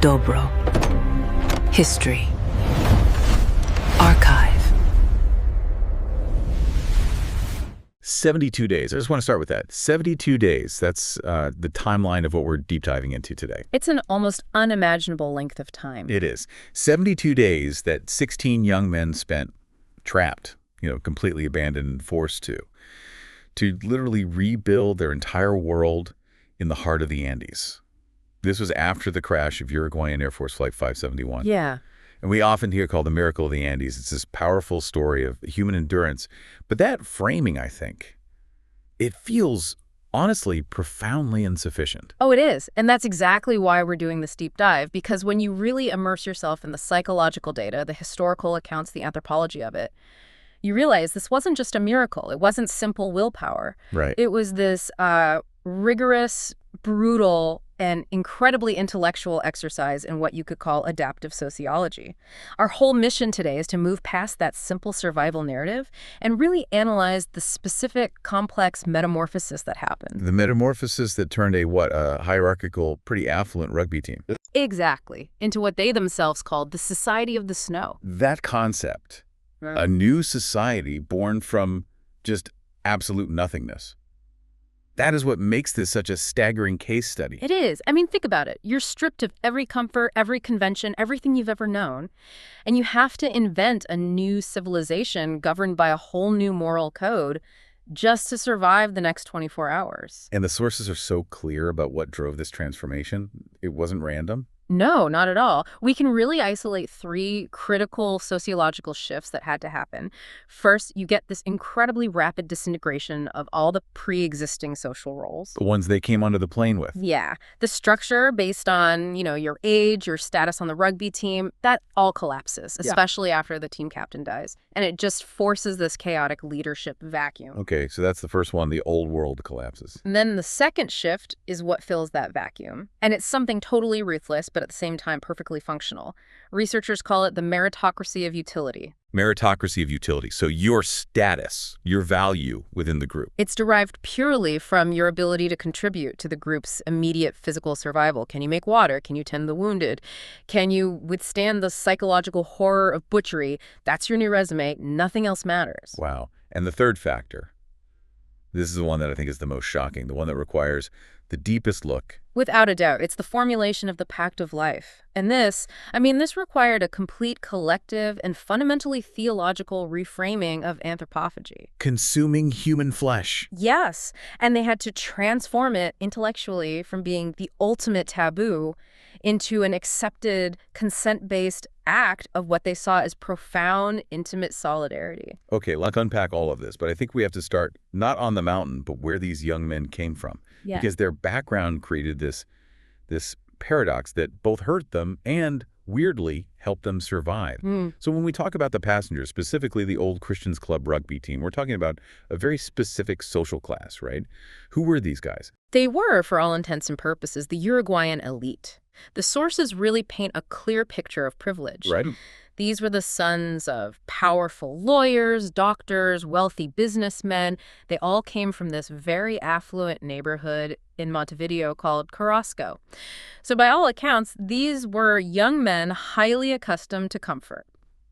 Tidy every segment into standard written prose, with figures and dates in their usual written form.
Dobro. History. Archive. 72 days. I just want to start with that. 72 days. That's the timeline of what we're deep diving into today. It's an almost unimaginable length of time. It is. 72 days that 16 young men spent trapped, completely abandoned and forced to literally rebuild their entire world in the heart of the Andes. This was after the crash of Uruguayan Air Force Flight 571. Yeah. And we often hear called the miracle of the Andes. It's this powerful story of human endurance. But that framing, I think, it feels honestly profoundly insufficient. Oh, it is. And that's exactly why we're doing this deep dive, because when you really immerse yourself in the psychological data, the historical accounts, the anthropology of it, you realize this wasn't just a miracle. It wasn't simple willpower. Right. It was this rigorous, brutal, and incredibly intellectual exercise in what you could call adaptive sociology. Our whole mission today is to move past that simple survival narrative and really analyze the specific, complex metamorphosis that happened. The metamorphosis that turned a hierarchical, pretty affluent rugby team. Exactly. Into what they themselves called the Society of the Snow. That concept, a new society born from just absolute nothingness. That is what makes this such a staggering case study. It is. I mean, think about it. You're stripped of every comfort, every convention, everything you've ever known, and you have to invent a new civilization governed by a whole new moral code just to survive the next 24 hours. And the sources are so clear about what drove this transformation. It wasn't random. No, not at all. We can really isolate three critical sociological shifts that had to happen. First, you get this incredibly rapid disintegration of all the pre-existing social roles. The ones they came onto the plane with. Yeah. The structure based on, your age, your status on the rugby team, that all collapses, especially after the team captain dies. And it just forces this chaotic leadership vacuum. Okay, so that's the first one. The old world collapses. And then the second shift is what fills that vacuum. And it's something totally ruthless, but at the same time perfectly functional. Researchers call it the meritocracy of utility. Meritocracy of utility. So your status, your value within the group. It's derived purely from your ability to contribute to the group's immediate physical survival. Can you make water? Can you tend the wounded? Can you withstand the psychological horror of butchery? That's your new resume. Nothing else matters. Wow. And the third factor, this is the one that I think is the most shocking, the one that requires the deepest look. Without a doubt, it's the formulation of the pact of life. And this required a complete collective and fundamentally theological reframing of anthropophagy. Consuming human flesh. Yes, and they had to transform it intellectually from being the ultimate taboo into an accepted, consent-based act of what they saw as profound, intimate solidarity. Okay, let's unpack all of this, but I think we have to start not on the mountain, but where these young men came from. Yeah. Because their background created this paradox that both hurt them and, weirdly, helped them survive. So when we talk about the passengers, specifically the old Christians Club rugby team, we're talking about a very specific social class, right? Who were these guys? They were, for all intents and purposes, the Uruguayan elite. The sources really paint a clear picture of privilege. Right. These were the sons of powerful lawyers, doctors, wealthy businessmen. They all came from this very affluent neighborhood in Montevideo called Carrasco. So by all accounts, these were young men highly accustomed to comfort.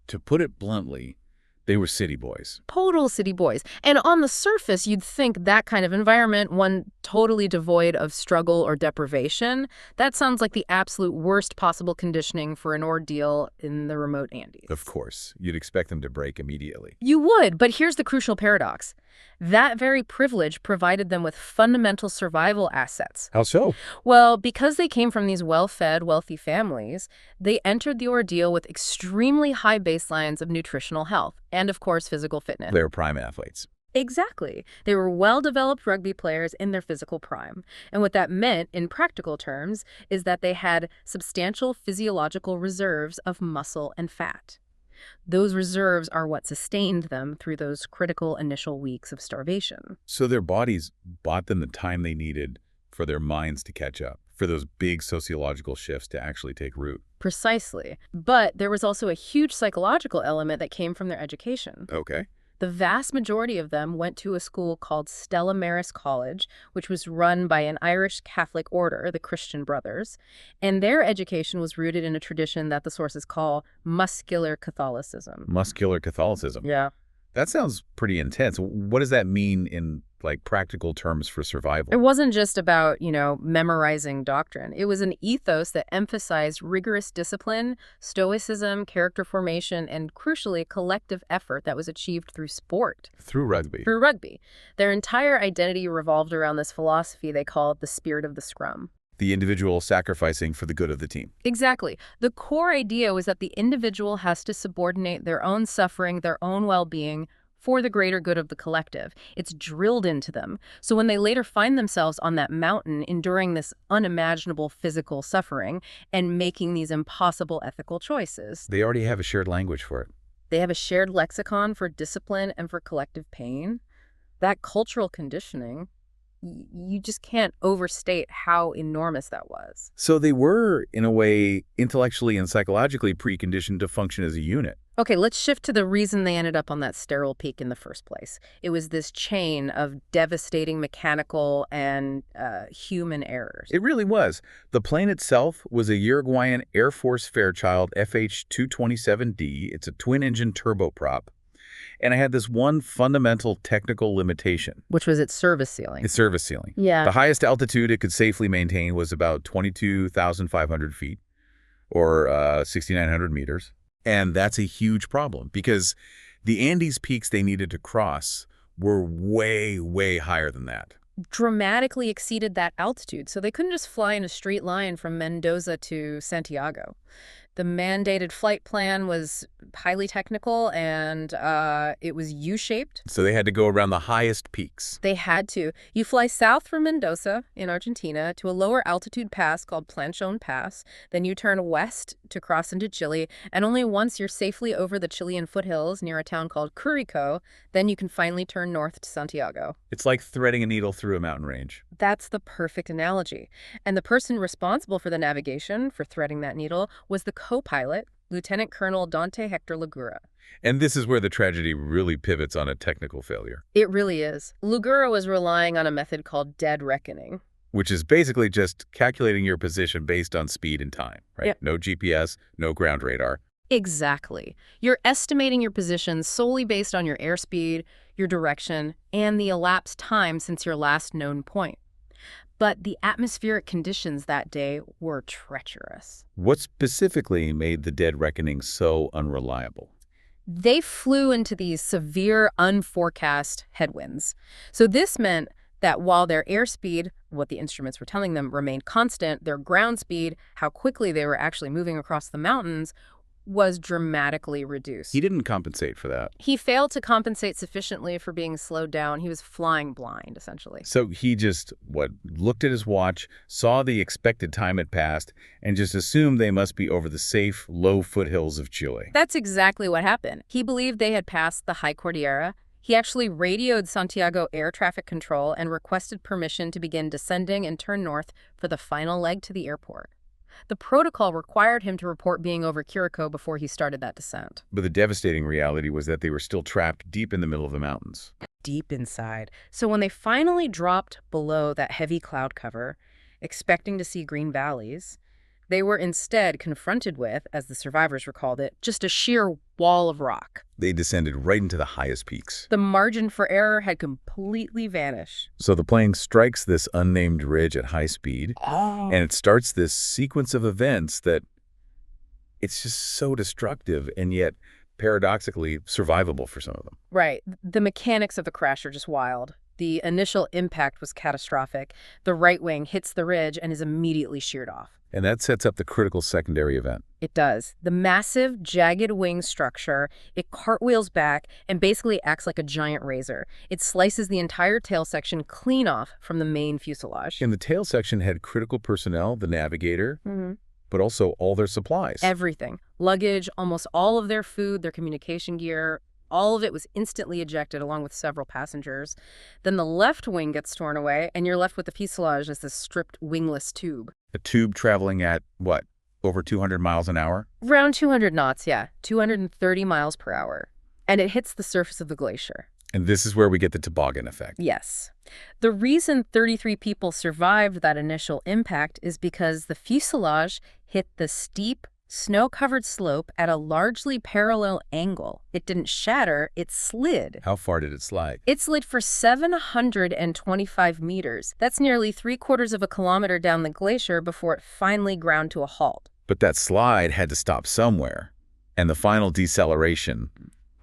To put it bluntly, they were city boys. Total city boys. And on the surface, you'd think that kind of environment, one totally devoid of struggle or deprivation, that sounds like the absolute worst possible conditioning for an ordeal in the remote Andes. Of course. You'd expect them to break immediately. You would, but here's the crucial paradox. That very privilege provided them with fundamental survival assets. How so? Well, because they came from these well-fed, wealthy families, they entered the ordeal with extremely high baselines of nutritional health and, of course, physical fitness. They were prime athletes. Exactly. They were well-developed rugby players in their physical prime. And what that meant, in practical terms, is that they had substantial physiological reserves of muscle and fat. Those reserves are what sustained them through those critical initial weeks of starvation. So their bodies bought them the time they needed for their minds to catch up, for those big sociological shifts to actually take root. Precisely. But there was also a huge psychological element that came from their education. Okay. The vast majority of them went to a school called Stella Maris College, which was run by an Irish Catholic order, the Christian Brothers, and their education was rooted in a tradition that the sources call muscular Catholicism. Muscular Catholicism. Yeah. That sounds pretty intense. What does that mean in, like, practical terms for survival? It wasn't just about, memorizing doctrine. It was an ethos that emphasized rigorous discipline, stoicism, character formation, and crucially, collective effort that was achieved through sport. Through rugby. Through rugby. Their entire identity revolved around this philosophy they called the spirit of the scrum. The individual sacrificing for the good of the team. Exactly. The core idea was that the individual has to subordinate their own suffering, their own well-being, for the greater good of the collective. It's drilled into them. So when they later find themselves on that mountain enduring this unimaginable physical suffering and making these impossible ethical choices, They already have a shared language for it. they have a shared lexicon for discipline and for collective pain. That cultural conditioning, you just can't overstate how enormous that was. So they were, in a way, intellectually and psychologically preconditioned to function as a unit. Okay, let's shift to the reason they ended up on that sterile peak in the first place. It was this chain of devastating mechanical and human errors. It really was. The plane itself was a Uruguayan Air Force Fairchild FH-227D. It's a twin-engine turboprop. And I had this one fundamental technical limitation. Which was its service ceiling. Its service ceiling. Yeah. The highest altitude it could safely maintain was about 22,500 feet, or 6,900 meters. And that's a huge problem because the Andes peaks they needed to cross were way, way higher than that. Dramatically exceeded that altitude, so they couldn't just fly in a straight line from Mendoza to Santiago. The mandated flight plan was highly technical, and it was U-shaped. So they had to go around the highest peaks. They had to. You fly south from Mendoza in Argentina to a lower altitude pass called Planchon Pass. Then you turn west to cross into Chile. And only once you're safely over the Chilean foothills near a town called Curicó, then you can finally turn north to Santiago. It's like threading a needle through a mountain range. That's the perfect analogy. And the person responsible for the navigation, for threading that needle, was the co-pilot, Lieutenant Colonel Dante Hector Ligura. And this is where the tragedy really pivots on a technical failure. It really is. Ligura was relying on a method called dead reckoning. Which is basically just calculating your position based on speed and time, right? Yep. No GPS, no ground radar. Exactly. You're estimating your position solely based on your airspeed, your direction, and the elapsed time since your last known point. But the atmospheric conditions that day were treacherous. What specifically made the dead reckoning so unreliable? They flew into these severe, unforecast headwinds. So this meant that while their airspeed, what the instruments were telling them, remained constant, their ground speed, how quickly they were actually moving across the mountains, was dramatically reduced. He didn't compensate for that. He failed to compensate sufficiently for being slowed down. He was flying blind, essentially. So he just, looked at his watch, saw the expected time had passed, and just assumed they must be over the safe, low foothills of Chile. That's exactly what happened. He believed they had passed the High Cordillera. He actually radioed Santiago air traffic control and requested permission to begin descending and turn north for the final leg to the airport. The protocol required him to report being over Curicó before he started that descent. But the devastating reality was that they were still trapped deep in the middle of the mountains. Deep inside. So when they finally dropped below that heavy cloud cover, expecting to see green valleys, they were instead confronted with, as the survivors recalled it, just a sheer wall of rock. They descended right into the highest peaks. The margin for error had completely vanished. So the plane strikes this unnamed ridge at high speed, and it starts this sequence of events that it's just so destructive and yet paradoxically survivable for some of them. Right. The mechanics of the crash are just wild. The initial impact was catastrophic. The right wing hits the ridge and is immediately sheared off. And that sets up the critical secondary event. It does. The massive, jagged wing structure, it cartwheels back and basically acts like a giant razor. It slices the entire tail section clean off from the main fuselage. And the tail section had critical personnel, the navigator, but also all their supplies. Everything. Luggage, almost all of their food, their communication gear, all of it was instantly ejected along with several passengers. Then the left wing gets torn away, and you're left with the fuselage as this stripped wingless tube. A tube traveling at, over 200 miles an hour? Around 200 knots, yeah. 230 miles per hour. and it hits the surface of the glacier. And this is where we get the toboggan effect. Yes. The reason 33 people survived that initial impact is because the fuselage hit the steep, snow-covered slope at a largely parallel angle. It didn't shatter, it slid. How far did it slide? It slid for 725 meters. That's nearly 3/4 of a kilometer down the glacier before it finally ground to a halt. But that slide had to stop somewhere. And the final deceleration,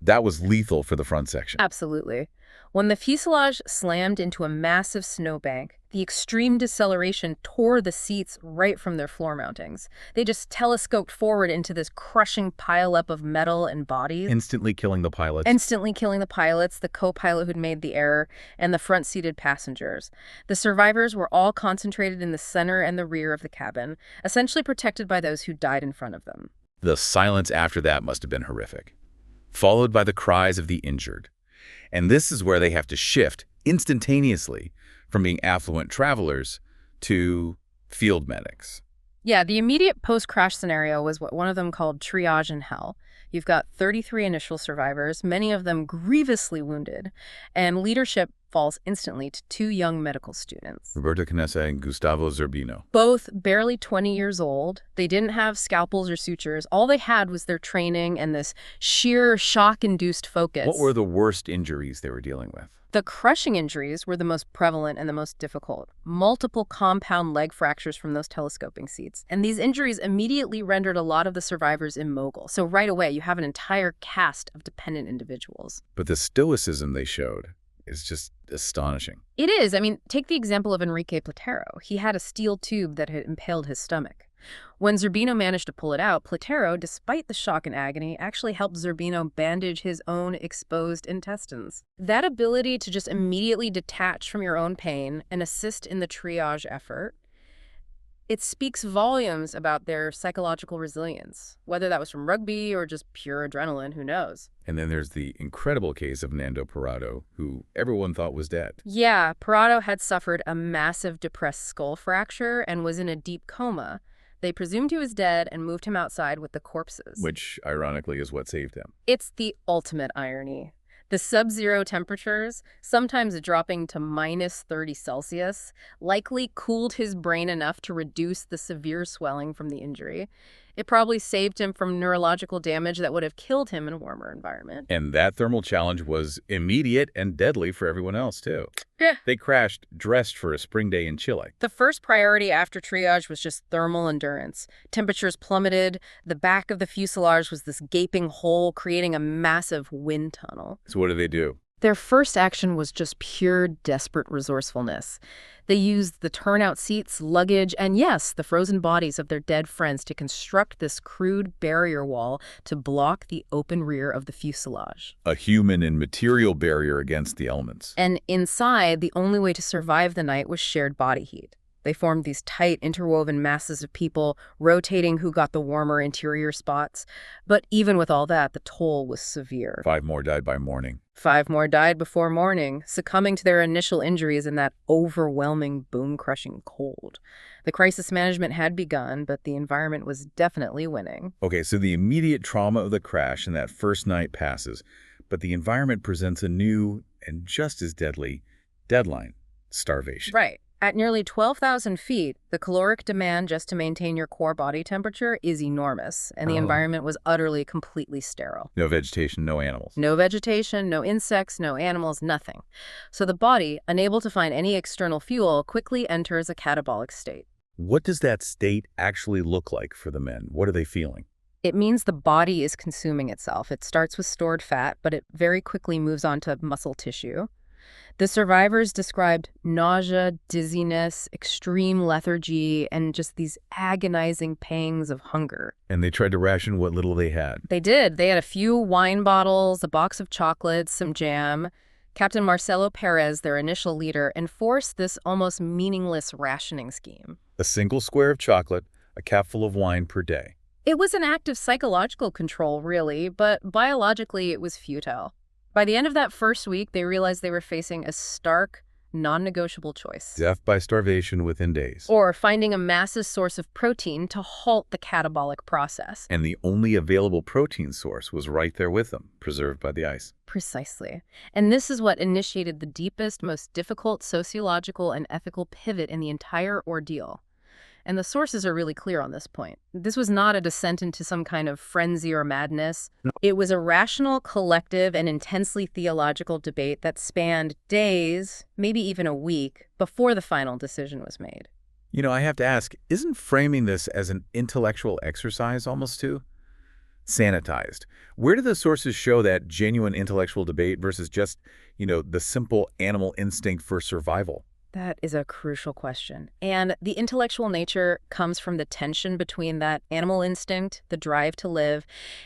that was lethal for the front section. Absolutely. When the fuselage slammed into a massive snowbank, the extreme deceleration tore the seats right from their floor mountings. They just telescoped forward into this crushing pileup of metal and bodies. Instantly killing the pilots. Instantly killing the pilots, the co-pilot who'd made the error, and the front-seated passengers. The survivors were all concentrated in the center and the rear of the cabin, essentially protected by those who died in front of them. The silence after that must have been horrific, followed by the cries of the injured. And this is where they have to shift instantaneously from being affluent travelers to field medics. Yeah, the immediate post-crash scenario was what one of them called triage in hell. You've got 33 initial survivors, many of them grievously wounded, and leadership falls instantly to 2 young medical students. Roberto Canessa and Gustavo Zerbino. Both barely 20 years old. They didn't have scalpels or sutures. All they had was their training and this sheer shock-induced focus. What were the worst injuries they were dealing with? The crushing injuries were the most prevalent and the most difficult. Multiple compound leg fractures from those telescoping seats. And these injuries immediately rendered a lot of the survivors immobile. So right away, you have an entire cast of dependent individuals. But the stoicism they showed is just astonishing. It is. I mean, take the example of Enrique Platero. He had a steel tube that had impaled his stomach. When Zerbino managed to pull it out, Platero, despite the shock and agony, actually helped Zerbino bandage his own exposed intestines. That ability to just immediately detach from your own pain and assist in the triage effort, it speaks volumes about their psychological resilience, whether that was from rugby or just pure adrenaline, who knows. And then there's the incredible case of Nando Parrado, who everyone thought was dead. Yeah, Parrado had suffered a massive depressed skull fracture and was in a deep coma. They presumed he was dead and moved him outside with the corpses. Which, ironically, is what saved him. It's the ultimate irony. The sub-zero temperatures, sometimes dropping to -30 Celsius, likely cooled his brain enough to reduce the severe swelling from the injury. It probably saved him from neurological damage that would have killed him in a warmer environment. And that thermal challenge was immediate and deadly for everyone else, too. Yeah. They crashed dressed for a spring day in Chile. The first priority after triage was just thermal endurance. Temperatures plummeted. The back of the fuselage was this gaping hole, creating a massive wind tunnel. So what do they do? Their first action was just pure desperate resourcefulness. They used the turnout seats, luggage, and yes, the frozen bodies of their dead friends to construct this crude barrier wall to block the open rear of the fuselage. A human and material barrier against the elements. And inside, the only way to survive the night was shared body heat. They formed these tight, interwoven masses of people, rotating who got the warmer interior spots. But even with all that, the toll was severe. 5 more died by morning. 5 more died before morning, succumbing to their initial injuries in that overwhelming, bone-crushing cold. The crisis management had begun, but the environment was definitely winning. Okay, so the immediate trauma of the crash in that first night passes, but the environment presents a new and just as deadly deadline: starvation. Right. At nearly 12,000 feet, the caloric demand just to maintain your core body temperature is enormous, and the environment was utterly, completely sterile. No vegetation, no animals. No vegetation, no insects, no animals, nothing. So the body, unable to find any external fuel, quickly enters a catabolic state. What does that state actually look like for the men? What are they feeling? It means the body is consuming itself. It starts with stored fat, but it very quickly moves on to muscle tissue. The survivors described nausea, dizziness, extreme lethargy, and just these agonizing pangs of hunger. And they tried to ration what little they had. They did. They had a few wine bottles, a box of chocolates, some jam. Captain Marcelo Perez, their initial leader, enforced this almost meaningless rationing scheme. A single square of chocolate, a capful of wine per day. It was an act of psychological control, really, but biologically it was futile. By the end of that first week, they realized they were facing a stark, non-negotiable choice. Death by starvation within days. Or finding a massive source of protein to halt the catabolic process. And the only available protein source was right there with them, preserved by the ice. Precisely. And this is what initiated the deepest, most difficult sociological and ethical pivot in the entire ordeal. And the sources are really clear on this point. This was not a descent into some kind of frenzy or madness. No. It was a rational, collective, and intensely theological debate that spanned days, maybe even a week, before the final decision was made. You know, I have to ask, isn't framing this as an intellectual exercise almost too sanitized? Where do the sources show that genuine intellectual debate versus just, the simple animal instinct for survival? That is a crucial question. And the intellectual nature comes from the tension between that animal instinct, the drive to live,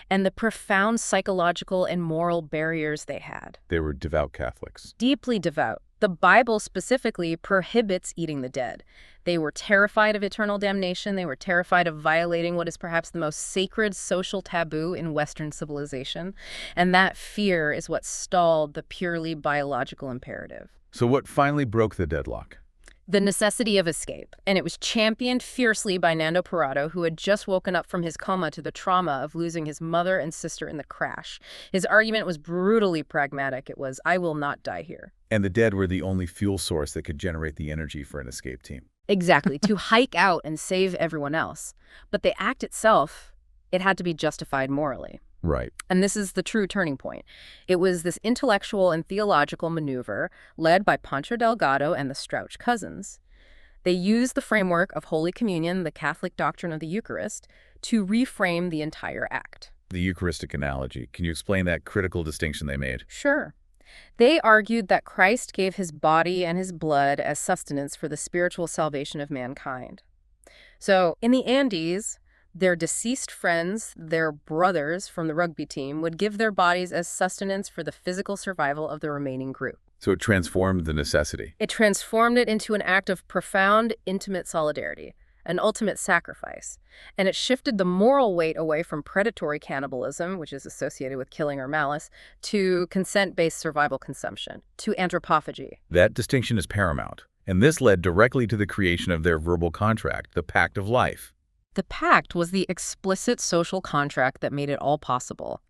and the profound psychological and moral barriers they had. They were devout Catholics. Deeply devout. The Bible specifically prohibits eating the dead. They were terrified of eternal damnation. They were terrified of violating what is perhaps the most sacred social taboo in Western civilization. And that fear is what stalled the purely biological imperative. So what finally broke the deadlock? The necessity of escape. And it was championed fiercely by Nando Parrado, who had just woken up from his coma to the trauma of losing his mother and sister in the crash. His argument was brutally pragmatic. It was, I will not die here. And the dead were the only fuel source that could generate the energy for an escape team. Exactly, to hike out and save everyone else. But the act itself, it had to be justified morally. Right. And this is the true turning point. It was this intellectual and theological maneuver led by Pancho Delgado and the Strauch cousins. They used the framework of Holy Communion, the Catholic doctrine of the Eucharist, to reframe the entire act. The Eucharistic analogy. Can you explain that critical distinction they made? Sure. They argued that Christ gave his body and his blood as sustenance for the spiritual salvation of mankind. So, in the Andes, their deceased friends, their brothers from the rugby team, would give their bodies as sustenance for the physical survival of the remaining group. So it transformed the necessity. It transformed it into an act of profound, intimate solidarity, an ultimate sacrifice. And it shifted the moral weight away from predatory cannibalism, which is associated with killing or malice, to consent-based survival consumption, to anthropophagy. That distinction is paramount. And this led directly to the creation of their verbal contract, the Pact of Life. The pact was the explicit social contract that made it all possible.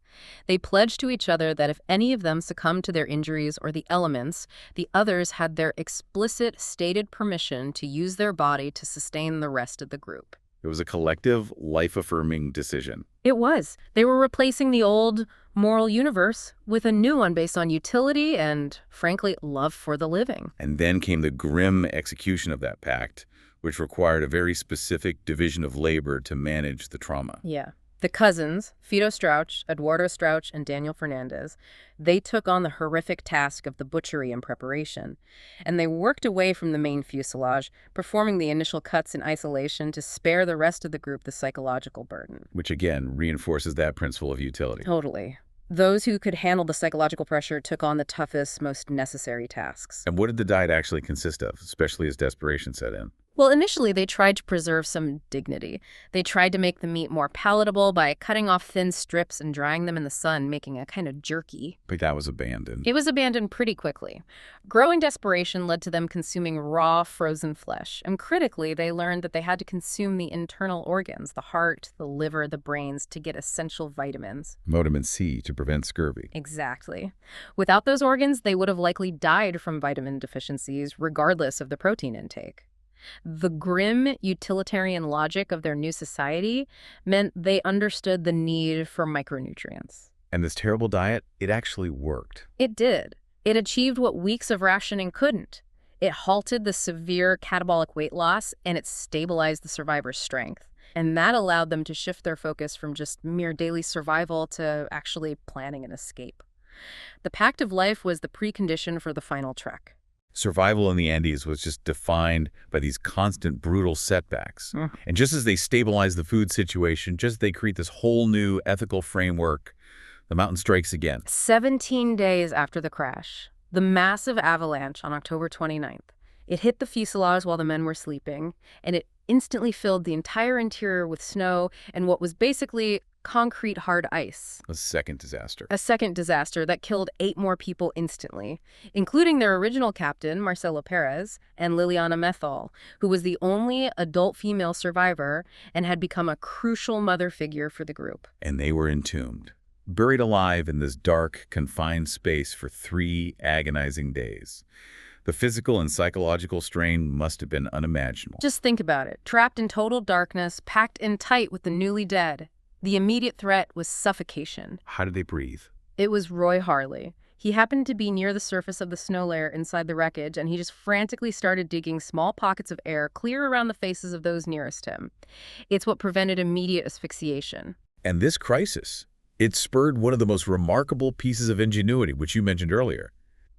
They pledged to each other that if any of them succumbed to their injuries or the elements, the others had their explicit, stated permission to use their body to sustain the rest of the group. It was a collective, life-affirming decision. It was. They were replacing the old moral universe with a new one based on utility and, frankly, love for the living. And then came the grim execution of that pact, which required a very specific division of labor to manage the trauma. Yeah. The cousins, Fido Strauch, Eduardo Strauch, and Daniel Fernandez, they took on the horrific task of the butchery and preparation. And they worked away from the main fuselage, performing the initial cuts in isolation to spare the rest of the group the psychological burden. Which, again, reinforces that principle of utility. Totally. Those who could handle the psychological pressure took on the toughest, most necessary tasks. And what did the diet actually consist of, especially as desperation set in? Well, initially, they tried to preserve some dignity. They tried to make the meat more palatable by cutting off thin strips and drying them in the sun, making a kind of jerky. But that was abandoned. It was abandoned pretty quickly. Growing desperation led to them consuming raw, frozen flesh. And critically, they learned that they had to consume the internal organs, the heart, the liver, the brains, to get essential vitamins. Vitamin C to prevent scurvy. Exactly. Without those organs, they would have likely died from vitamin deficiencies, regardless of the protein intake. The grim utilitarian logic of their new society meant they understood the need for micronutrients. And this terrible diet, it actually worked. It did. It achieved what weeks of rationing couldn't. It halted the severe catabolic weight loss, and it stabilized the survivors' strength. And that allowed them to shift their focus from just mere daily survival to actually planning an escape. The Pact of Life was the precondition for the final trek. Survival in the Andes was just defined by these constant, brutal setbacks. And just as they stabilize the food situation, just as they create this whole new ethical framework, the mountain strikes again. 17 days after the crash, the massive avalanche on October 29th, it hit the fuselage while the men were sleeping, and it instantly filled the entire interior with snow and what was basically concrete hard ice. A second disaster. A second disaster that killed 8 more people instantly, including their original captain, Marcelo Perez, and Liliana Methol, who was the only adult female survivor and had become a crucial mother figure for the group. And they were entombed, buried alive in this dark, confined space for 3 agonizing days. The physical and psychological strain must have been unimaginable. Just think about it. Trapped in total darkness, packed in tight with the newly dead. The immediate threat was suffocation. How did they breathe? It was Roy Harley. He happened to be near the surface of the snow layer inside the wreckage, and he just frantically started digging small pockets of air clear around the faces of those nearest him. It's what prevented immediate asphyxiation. And this crisis, it spurred one of the most remarkable pieces of ingenuity, which you mentioned earlier.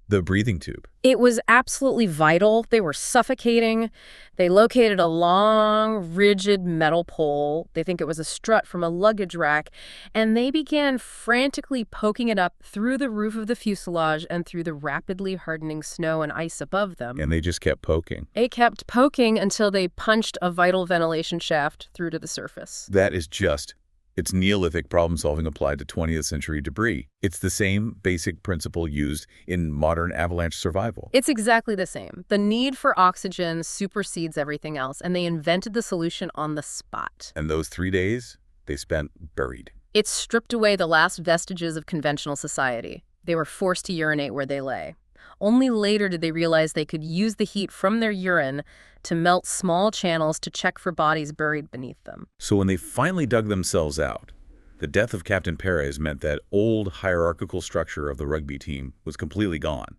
The breathing tube. It was absolutely vital. They were suffocating. They located a long, rigid metal pole. They think it was a strut from a luggage rack. And they began frantically poking it up through the roof of the fuselage and through the rapidly hardening snow and ice above them. And they just kept poking. They kept poking until they punched a vital ventilation shaft through to the surface. That is just... It's Neolithic problem-solving applied to 20th century debris. It's the same basic principle used in modern avalanche survival. It's exactly the same. The need for oxygen supersedes everything else, and they invented the solution on the spot. And those 3 days, they spent buried. It stripped away the last vestiges of conventional society. They were forced to urinate where they lay. Only later did they realize they could use the heat from their urine to melt small channels to check for bodies buried beneath them. So when they finally dug themselves out, the death of Captain Perez meant that old hierarchical structure of the rugby team was completely gone.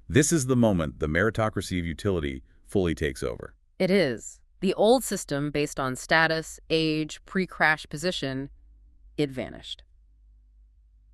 This is the moment the meritocracy of utility fully takes over. It is. The old system based on status, age, pre-crash position, it vanished.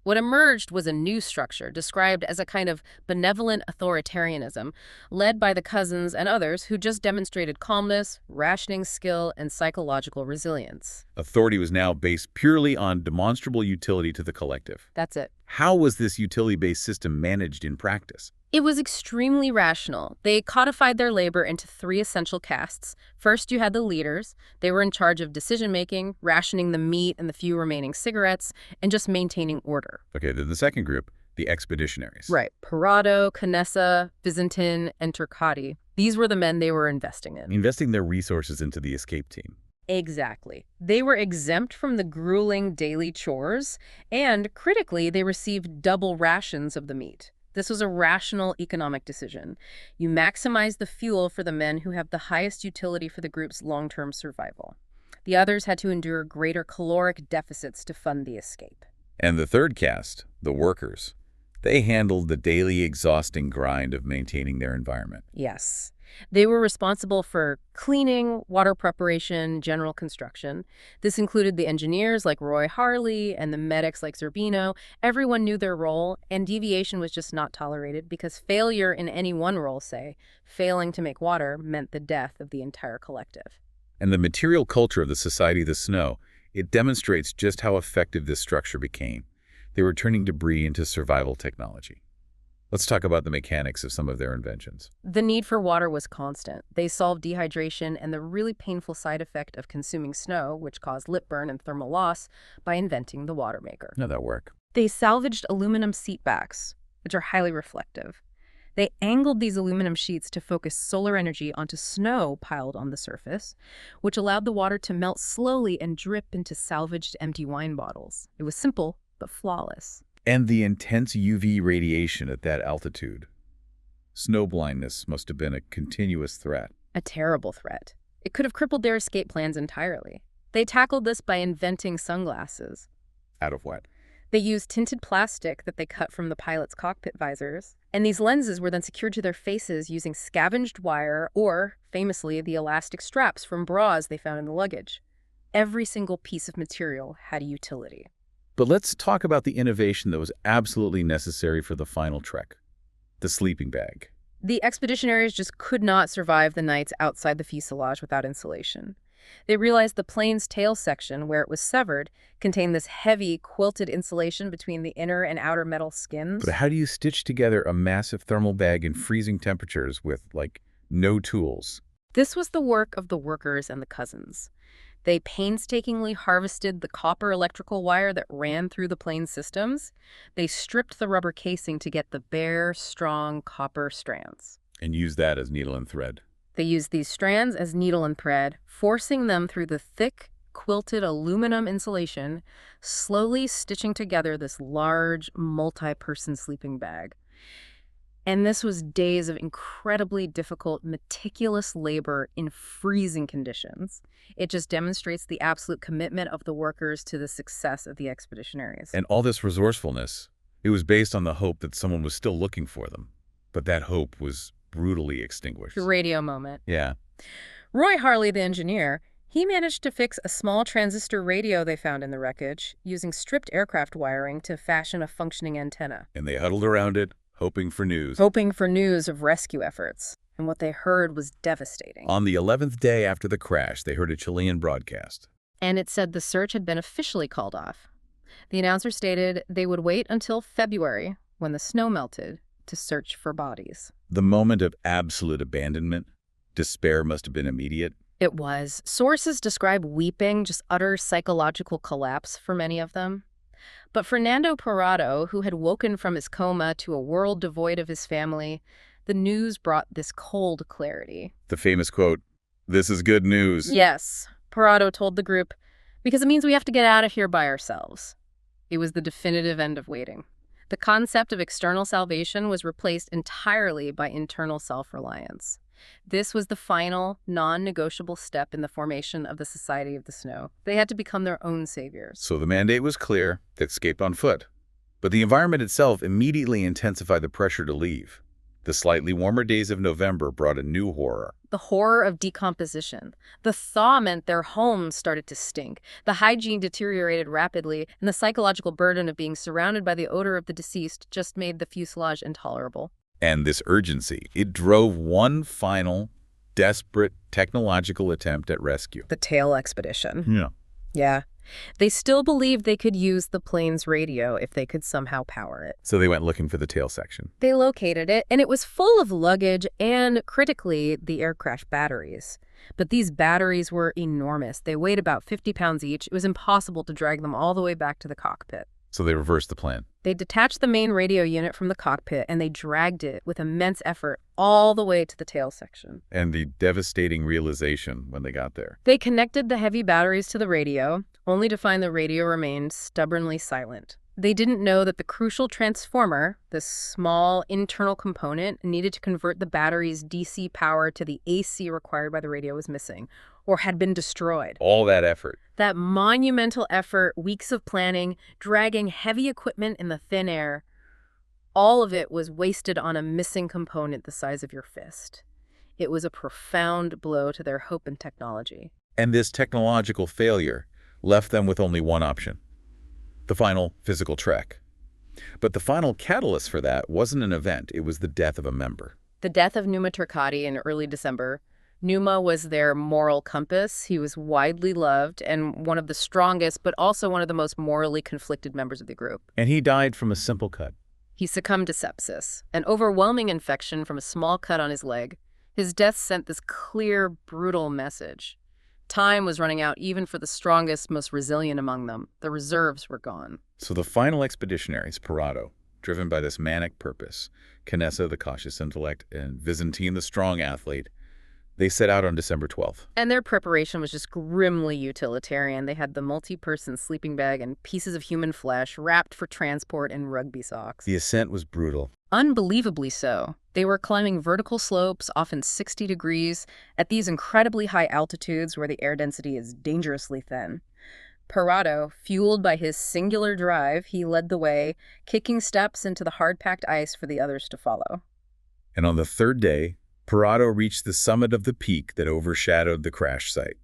What emerged was a new structure described as a kind of benevolent authoritarianism led by the cousins and others who just demonstrated calmness, rationing skill, and psychological resilience. Authority was now based purely on demonstrable utility to the collective. That's it. How was this utility-based system managed in practice? It was extremely rational. They codified their labor into 3 essential castes. First, you had the leaders. They were in charge of decision-making, rationing the meat and the few remaining cigarettes, and just maintaining order. Okay, then the second group, the expeditionaries. Right. Parado, Canessa, Byzantin, and Turcotti. These were the men they were investing in. Investing their resources into the escape team. Exactly. They were exempt from the grueling daily chores, and critically, they received double rations of the meat. This was a rational economic decision. You maximize the fuel for the men who have the highest utility for the group's long-term survival. The others had to endure greater caloric deficits to fund the escape. And the third caste, the workers, they handled the daily exhausting grind of maintaining their environment. Yes. They were responsible for cleaning, water preparation, general construction. This included the engineers like Roy Harley and the medics like Zerbino. Everyone knew their role, and deviation was just not tolerated because failure in any one role, say, failing to make water, meant the death of the entire collective. And the material culture of the Society of the Snow, it demonstrates just how effective this structure became. They were turning debris into survival technology. Let's talk about the mechanics of some of their inventions. The need for water was constant. They solved dehydration and the really painful side effect of consuming snow, which caused lip burn and thermal loss, by inventing the water maker. How'd that work? They salvaged aluminum seat backs, which are highly reflective. They angled these aluminum sheets to focus solar energy onto snow piled on the surface, which allowed the water to melt slowly and drip into salvaged empty wine bottles. It was simple, but flawless. And the intense UV radiation at that altitude. Snow blindness must have been a continuous threat. A terrible threat. It could have crippled their escape plans entirely. They tackled this by inventing sunglasses. Out of what? They used tinted plastic that they cut from the pilot's cockpit visors, and these lenses were then secured to their faces using scavenged wire or, famously, the elastic straps from bras they found in the luggage. Every single piece of material had a utility. But let's talk about the innovation that was absolutely necessary for the final trek. The sleeping bag. The expeditionaries just could not survive the nights outside the fuselage without insulation. They realized the plane's tail section, where it was severed, contained this heavy, quilted insulation between the inner and outer metal skins. But how do you stitch together a massive thermal bag in freezing temperatures with, no tools? This was the work of the workers and the cousins. They painstakingly harvested the copper electrical wire that ran through the plane's systems. They stripped the rubber casing to get the bare, strong copper strands. And use that as needle and thread. They used these strands as needle and thread, forcing them through the thick, quilted aluminum insulation, slowly stitching together this large, multi-person sleeping bag. And this was days of incredibly difficult, meticulous labor in freezing conditions. It just demonstrates the absolute commitment of the workers to the success of the expeditionaries. And all this resourcefulness, it was based on the hope that someone was still looking for them. But that hope was brutally extinguished. The radio moment. Yeah. Roy Harley, the engineer, he managed to fix a small transistor radio they found in the wreckage, using stripped aircraft wiring to fashion a functioning antenna. And they huddled around it, hoping for news. Hoping for news of rescue efforts. And what they heard was devastating. On the 11th day after the crash, they heard a Chilean broadcast. And it said the search had been officially called off. The announcer stated they would wait until February, when the snow melted, to search for bodies. The moment of absolute abandonment, despair must have been immediate. It was. Sources describe weeping, just utter psychological collapse for many of them. But Fernando Parrado, who had woken from his coma to a world devoid of his family, the news brought this cold clarity. The famous quote, "This is good news." Yes, Parrado told the group, because it means we have to get out of here by ourselves. It was the definitive end of waiting. The concept of external salvation was replaced entirely by internal self-reliance. This was the final, non-negotiable step in the formation of the Society of the Snow. They had to become their own saviors. So the mandate was clear: they escaped on foot. But the environment itself immediately intensified the pressure to leave. The slightly warmer days of November brought a new horror. The horror of decomposition. The thaw meant their homes started to stink. The hygiene deteriorated rapidly, and the psychological burden of being surrounded by the odor of the deceased just made the fuselage intolerable. And this urgency, it drove one final, desperate technological attempt at rescue. The tail expedition. Yeah. Yeah. They still believed they could use the plane's radio if they could somehow power it. So they went looking for the tail section. They located it, and it was full of luggage and, critically, the aircraft batteries. But these batteries were enormous. They weighed about 50 pounds each. It was impossible to drag them all the way back to the cockpit. So they reversed the plan. They detached the main radio unit from the cockpit, and they dragged it with immense effort all the way to the tail section. And the devastating realization when they got there. They connected the heavy batteries to the radio, only to find the radio remained stubbornly silent. They didn't know that the crucial transformer, this small internal component, needed to convert the battery's DC power to the AC required by the radio was missing, or had been destroyed. All that effort. That monumental effort, weeks of planning, dragging heavy equipment in the thin air, all of it was wasted on a missing component the size of your fist. It was a profound blow to their hope in technology. And this technological failure left them with only one option: the final physical trek. But the final catalyst for that wasn't an event, it was the death of a member. The death of Numa Turcati in early December. Numa was their moral compass. He was widely loved and one of the strongest, but also one of the most morally conflicted members of the group. And he died from a simple cut. He succumbed to sepsis, an overwhelming infection from a small cut on his leg. His death sent this clear, brutal message. Time was running out even for the strongest, most resilient among them. The reserves were gone. So the final expeditionaries, Parrado, driven by this manic purpose, 𝐃𝐄𝐄𝐏, the cautious intellect, and Visintin, the strong athlete, they set out on December 12th. And their preparation was just grimly utilitarian. They had the multi-person sleeping bag and pieces of human flesh wrapped for transport in rugby socks. The ascent was brutal. Unbelievably so. They were climbing vertical slopes, often 60 degrees, at these incredibly high altitudes where the air density is dangerously thin. Parrado, fueled by his singular drive, he led the way, kicking steps into the hard-packed ice for the others to follow. And on the third day, Parrado reached the summit of the peak that overshadowed the crash site.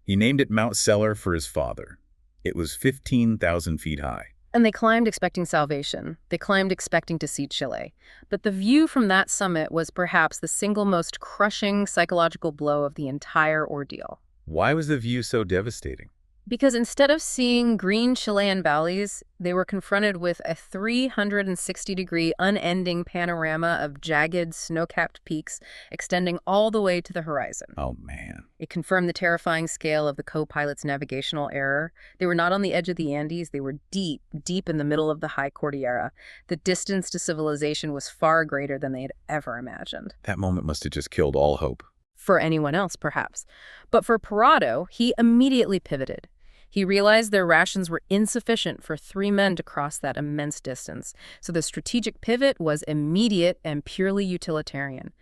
He named it Mount Seller for his father. It was 15,000 feet high. And they climbed expecting salvation. They climbed expecting to see Chile. But the view from that summit was perhaps the single most crushing psychological blow of the entire ordeal. Why was the view so devastating? Because instead of seeing green Chilean valleys, they were confronted with a 360-degree unending panorama of jagged, snow-capped peaks extending all the way to the horizon. Oh, man. It confirmed the terrifying scale of the co-pilot's navigational error. They were not on the edge of the Andes. They were deep, deep in the middle of the high Cordillera. The distance to civilization was far greater than they had ever imagined. That moment must have just killed all hope. For anyone else, perhaps. But for Parado, he immediately pivoted. He realized their rations were insufficient for 3 men to cross that immense distance. So the strategic pivot was immediate and purely utilitarian.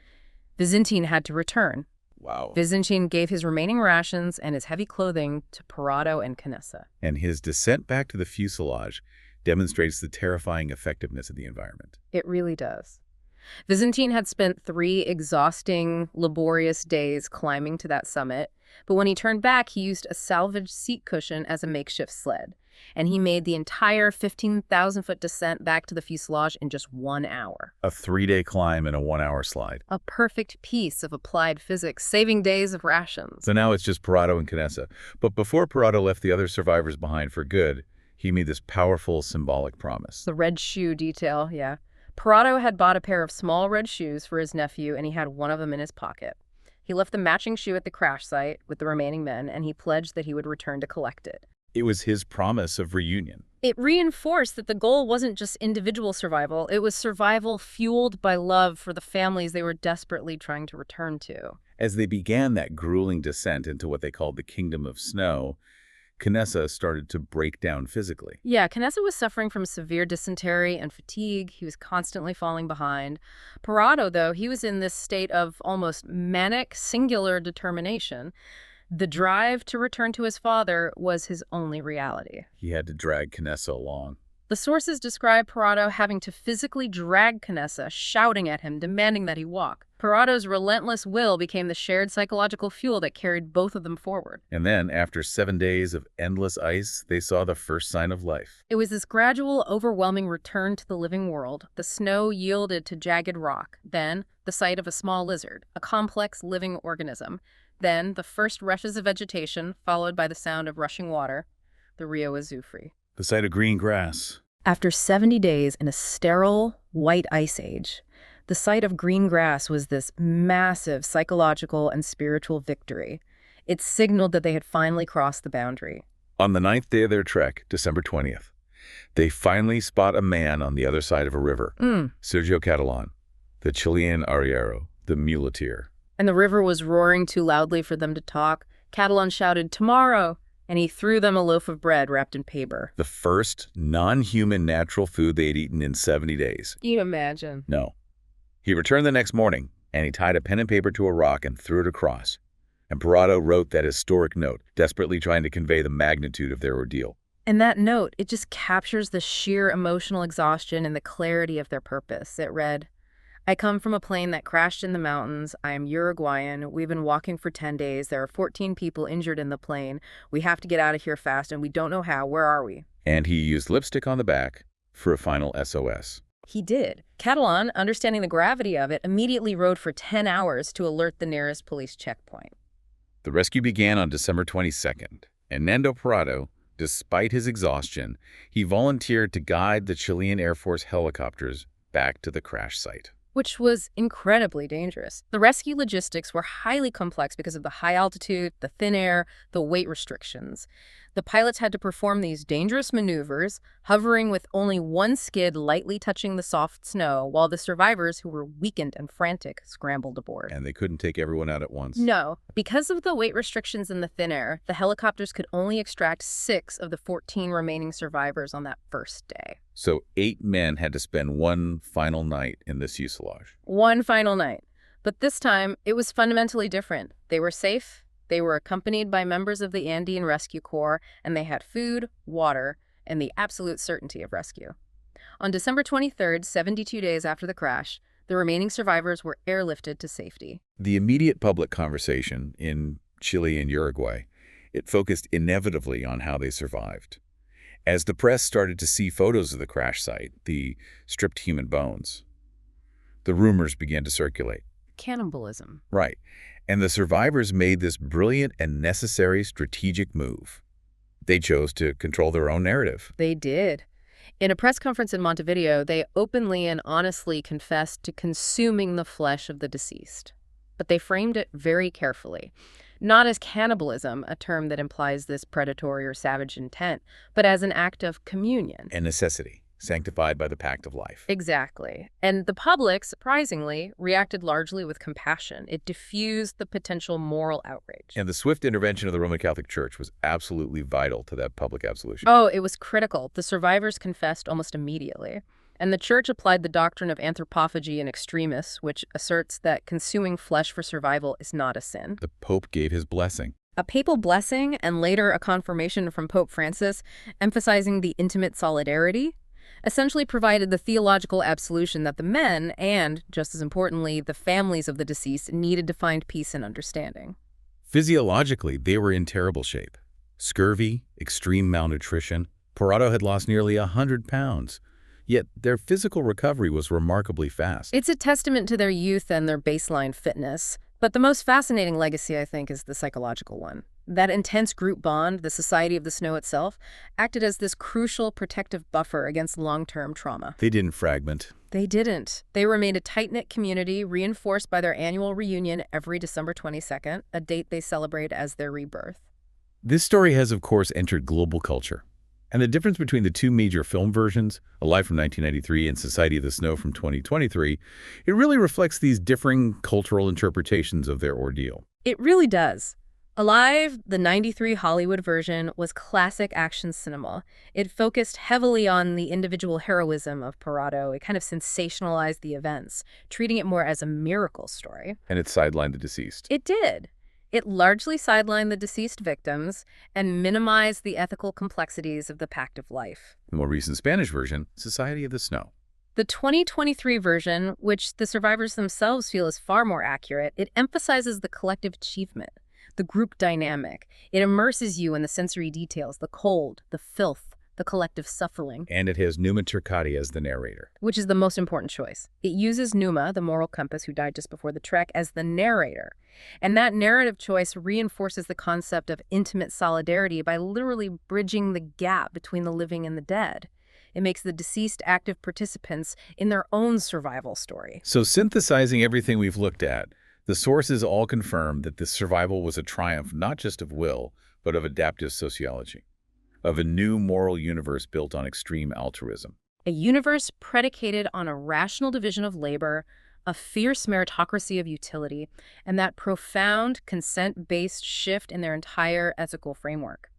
Vizintin had to return. Wow. Vizintin gave his remaining rations and his heavy clothing to Parado and 𝐾𝐄𝐄. And his descent back to the fuselage demonstrates the terrifying effectiveness of the environment. It really does. Vizintin had spent 3 exhausting, laborious days climbing to that summit, but when he turned back, he used a salvaged seat cushion as a makeshift sled, and he made the entire 15,000-foot descent back to the fuselage in just 1 hour. A 3-day climb and a 1-hour slide. A perfect piece of applied physics, saving days of rations. So now it's just Parado and 𝐾𝐄𝐄. But before Parado left the other survivors behind for good, he made this powerful symbolic promise. The red shoe detail, yeah. Parado had bought a pair of small red shoes for his nephew, and he had one of them in his pocket. He left the matching shoe at the crash site with the remaining men, and he pledged that he would return to collect it. It was his promise of reunion. It reinforced that the goal wasn't just individual survival, it was survival fueled by love for the families they were desperately trying to return to. As they began that grueling descent into what they called the Kingdom of Snow, 𝐾𝐄𝐄 started to break down physically. Yeah, 𝐾𝐄𝐄 was suffering from severe dysentery and fatigue. He was constantly falling behind. Parado, though, he was in this state of almost manic, singular determination. The drive to return to his father was his only reality. He had to drag 𝐾𝐄𝐄 along. The sources describe Parado having to physically drag 𝐾𝐄𝐄, shouting at him, demanding that he walk. Parado's relentless will became the shared psychological fuel that carried both of them forward. And then, after 7 days of endless ice, they saw the first sign of life. It was this gradual, overwhelming return to the living world. The snow yielded to jagged rock. Then, the sight of a small lizard, a complex living organism. Then, the first rushes of vegetation, followed by the sound of rushing water. The Rio Azufre. The sight of green grass. After 70 days in a sterile, white ice age, the sight of green grass was this massive psychological and spiritual victory. It signaled that they had finally crossed the boundary. On the 9th day of their trek, December 20th, they finally spot a man on the other side of a river, Sergio Catalán, the Chilean arriero, the muleteer. And the river was roaring too loudly for them to talk. Catalán shouted, "Tomorrow!" And he threw them a loaf of bread wrapped in paper. The first non-human natural food they had eaten in 70 days. Can you imagine? No. He returned the next morning, and he tied a pen and paper to a rock and threw it across. And Parado wrote that historic note, desperately trying to convey the magnitude of their ordeal. And that note, it just captures the sheer emotional exhaustion and the clarity of their purpose. It read, "I come from a plane that crashed in the mountains. I am Uruguayan. We've been walking for 10 days. There are 14 people injured in the plane. We have to get out of here fast, and we don't know how. Where are we?" And he used lipstick on the back for a final SOS. He did. Catalán, understanding the gravity of it, immediately rode for 10 hours to alert the nearest police checkpoint. The rescue began on December 22nd, and Nando Parado, despite his exhaustion, he volunteered to guide the Chilean Air Force helicopters back to the crash site. Which was incredibly dangerous. The rescue logistics were highly complex because of the high altitude, the thin air, the weight restrictions. The pilots had to perform these dangerous maneuvers, hovering with only one skid lightly touching the soft snow, while the survivors, who were weakened and frantic, scrambled aboard. And they couldn't take everyone out at once. No. Because of the weight restrictions in the thin air, the helicopters could only extract 6 of the 14 remaining survivors on that first day. So 8 men had to spend one final night in this fuselage. One final night. But this time, it was fundamentally different. They were safe. They were accompanied by members of the Andean Rescue Corps, and they had food, water, and the absolute certainty of rescue. On December 23rd, 72 days after the crash, the remaining survivors were airlifted to safety. The immediate public conversation in Chile and Uruguay, it focused inevitably on how they survived. As the press started to see photos of the crash site, the stripped human bones, the rumors began to circulate. Cannibalism. Right. And the survivors made this brilliant and necessary strategic move. They chose to control their own narrative. They did. In a press conference in Montevideo, they openly and honestly confessed to consuming the flesh of the deceased. But they framed it very carefully. Not as cannibalism, a term that implies this predatory or savage intent, but as an act of communion. And necessity, sanctified by the pact of life. Exactly. And the public, surprisingly, reacted largely with compassion. It diffused the potential moral outrage. And the swift intervention of the Roman Catholic Church was absolutely vital to that public absolution. Oh, it was critical. The survivors confessed almost immediately. And the Church applied the doctrine of anthropophagy in extremis, which asserts that consuming flesh for survival is not a sin. The Pope gave his blessing. A papal blessing and later a confirmation from Pope Francis emphasizing the intimate solidarity essentially provided the theological absolution that the men and, just as importantly, the families of the deceased needed to find peace and understanding. Physiologically, they were in terrible shape. Scurvy, extreme malnutrition. Parado had lost nearly 100 pounds. Yet their physical recovery was remarkably fast. It's a testament to their youth and their baseline fitness. But the most fascinating legacy, I think, is the psychological one. That intense group bond, the Society of the Snow itself, acted as this crucial protective buffer against long-term trauma. They didn't fragment. They didn't. They remained a tight-knit community, reinforced by their annual reunion every December 22nd, a date they celebrate as their rebirth. This story has, of course, entered global culture. And the difference between the two major film versions, Alive from 1993 and Society of the Snow from 2023, it really reflects these differing cultural interpretations of their ordeal. It really does. Alive, the 93 Hollywood version, was classic action cinema. It focused heavily on the individual heroism of Parado. It kind of sensationalized the events, treating it more as a miracle story. And it sidelined the deceased. It did. It largely sidelined the deceased victims and minimized the ethical complexities of the Pact of Life. The more recent Spanish version, Society of the Snow. The 2023 version, which the survivors themselves feel is far more accurate, it emphasizes the collective achievement, the group dynamic. It immerses you in the sensory details, the cold, the filth, the collective suffering. And it has Numa Turcati as the narrator. Which is the most important choice. It uses Numa, the moral compass who died just before the trek, as the narrator. And that narrative choice reinforces the concept of intimate solidarity by literally bridging the gap between the living and the dead. It makes the deceased active participants in their own survival story. So synthesizing everything we've looked at, the sources all confirm that this survival was a triumph not just of will, but of adaptive sociology, of a new moral universe built on extreme altruism. A universe predicated on a rational division of labor, a fierce meritocracy of utility, and that profound consent-based shift in their entire ethical framework.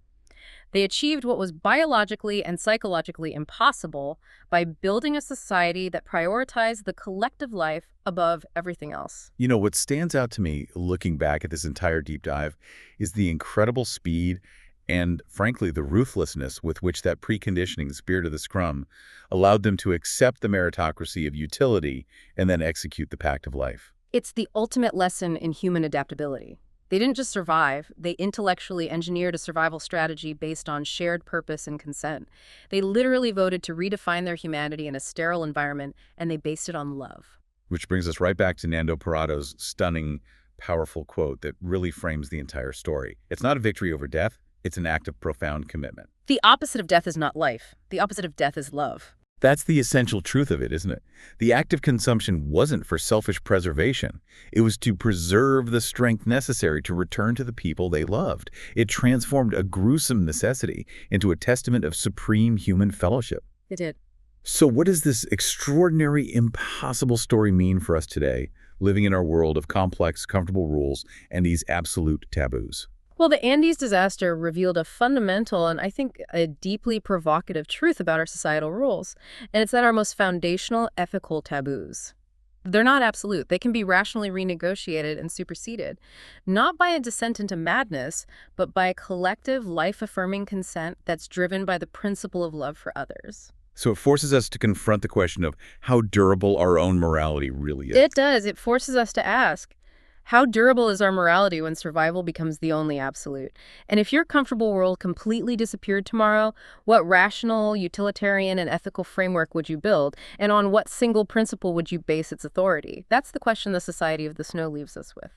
They achieved what was biologically and psychologically impossible by building a society that prioritized the collective life above everything else. You know, what stands out to me looking back at this entire deep dive is the incredible speed and, frankly, the ruthlessness with which that preconditioning spirit of the Scrum allowed them to accept the meritocracy of utility and then execute the Pact of Life. It's the ultimate lesson in human adaptability. They didn't just survive, they intellectually engineered a survival strategy based on shared purpose and consent. They literally voted to redefine their humanity in a sterile environment, and they based it on love. Which brings us right back to Nando Parado's stunning, powerful quote that really frames the entire story. It's not a victory over death, it's an act of profound commitment. The opposite of death is not life. The opposite of death is love. That's the essential truth of it, isn't it? The act of consumption wasn't for selfish preservation. It was to preserve the strength necessary to return to the people they loved. It transformed a gruesome necessity into a testament of supreme human fellowship. It did. So what does this extraordinary, impossible story mean for us today, living in our world of complex, comfortable rules and these absolute taboos? Well, the Andes disaster revealed a fundamental and I think a deeply provocative truth about our societal rules, and it's that our most foundational ethical taboos, they're not absolute. They can be rationally renegotiated and superseded, not by a descent into madness, but by a collective, life-affirming consent that's driven by the principle of love for others. So it forces us to confront the question of how durable our own morality really is. It does. It forces us to ask, how durable is our morality when survival becomes the only absolute? And if your comfortable world completely disappeared tomorrow, what rational, utilitarian, and ethical framework would you build? And on what single principle would you base its authority? That's the question the Society of the Snow leaves us with.